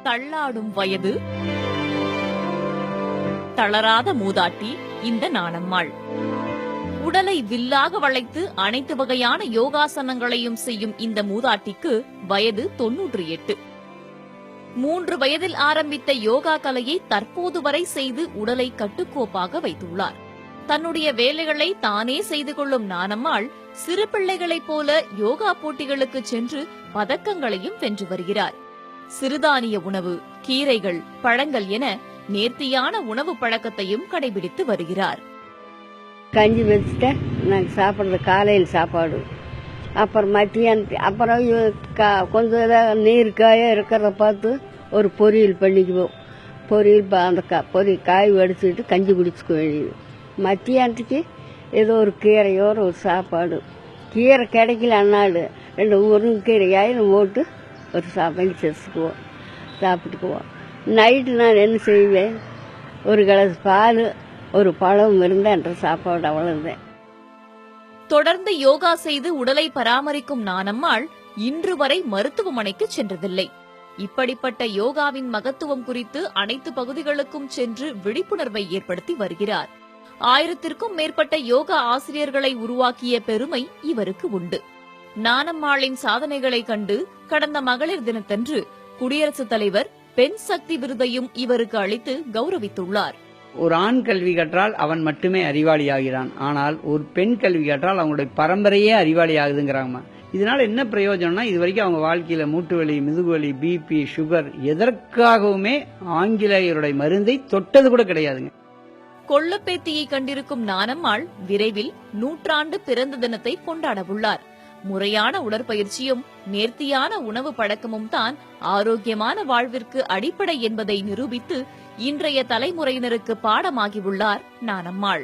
தள்ளாடும் வயது, தளராத மூதாட்டி இந்த நாணம்மாள். உடலை வில்லாக வளைத்து அனைத்து வகையான யோகாசனங்களையும் செய்யும் இந்த மூதாட்டிக்கு வயது 98. 3 வயதில் ஆரம்பித்த யோகா கலையை தற்போது வரை செய்து உடலை கட்டுக்கோப்பாக வைத்துள்ளார். தன்னுடைய வேலைகளை தானே செய்து கொள்ளும் நாணம்மாள் சிறு பிள்ளைகளைப் போல யோகா போட்டிகளுக்கு சென்று பதக்கங்களையும் வென்று வருகிறார். சிறுதானிய உணவு, கீரைகள், பழங்கள் என நேர்த்தியான உணவு பழக்கத்தையும் கடைபிடித்து வருகிறார். கஞ்சி வச்சுட்டேன், நாங்கள் சாப்பிட்றது காலையில் சாப்பாடு. அப்புறம் மத்தியானம் அப்புறம் கொஞ்சம் ஏதாவது நீர் காய இருக்கிறத பார்த்து ஒரு பொரியல் பண்ணிக்குவோம். பொரியல் அந்த பொரியல் காய் வடிச்சுக்கிட்டு கஞ்சி குடிச்சுக்க வேண்டியது. மத்தியானத்துக்கு ஏதோ ஒரு கீரையோ ஒரு சாப்பாடு. கீரை கிடைக்கல அன்னாடு 2 முருங்கைக்கீரையாயிரம் போட்டு ஒரு சாப்பாடு செஞ்சுக்குவோம், சாப்பிட்டுக்குவோம். நைட்டு நான் என்ன செய்வேன், ஒரு கிளாஸ் பால் ஒரு பழம் இருந்தால் என்ற சாப்பாடு அவ்வளவுதான். தொடர்ந்து யோகா செய்து உடலை பராமரிக்கும் நாணம்மாள் இன்று வரை மருத்துவமனைக்கு சென்றதில்லை. இப்படிப்பட்ட யோகாவின் மகத்துவம் குறித்து அனைத்து பகுதிகளுக்கும் சென்று விழிப்புணர்வை ஏற்படுத்தி வருகிறார். 1000க்கும் மேற்பட்ட யோகா ஆசிரியர்களை உருவாக்கிய பெருமை இவருக்கு உண்டு. நாணம்மாளின் சாதனைகளை கண்டு கடந்த மகளிர் தினத்தன்று குடியரசுத் தலைவர் பெண் சக்தி விருதையும் இவருக்கு அளித்து கௌரவித்துள்ளார். ஒரு ஆண் கல்வி கற்றால் அவன் மட்டுமே அறிவாளியாகிறான், ஆனால் ஒரு பெண் கல்வி கற்றால் அவங்களுடைய பரம்பரையே அறிவாளி ஆகுதுங்கிறாங்க. இதனால என்ன பிரயோஜனம்னா, இது வரைக்கும் அவங்க வாழ்க்கையில மூட்டு வலி, முதுகுவலி, பிபி, சுகர் எதற்காகவுமே ஆங்கிலேயருடைய மருந்தை தொட்டது கூட கிடையாதுங்க. கொள்ளுப்பேத்தியை கண்டிருக்கும் நாணம்மாள் விரைவில் 100 பிறந்த தினத்தை கொண்டாடவுள்ளார். முறையான உடற்பயிற்சியும் நேர்த்தியான உணவு பழக்கமும் தான் ஆரோக்கியமான வாழ்விற்கு அடிப்படை என்பதை நிரூபித்து இன்றைய தலைமுறையினருக்கு பாடமாகியுள்ளார் நாணம்மாள்.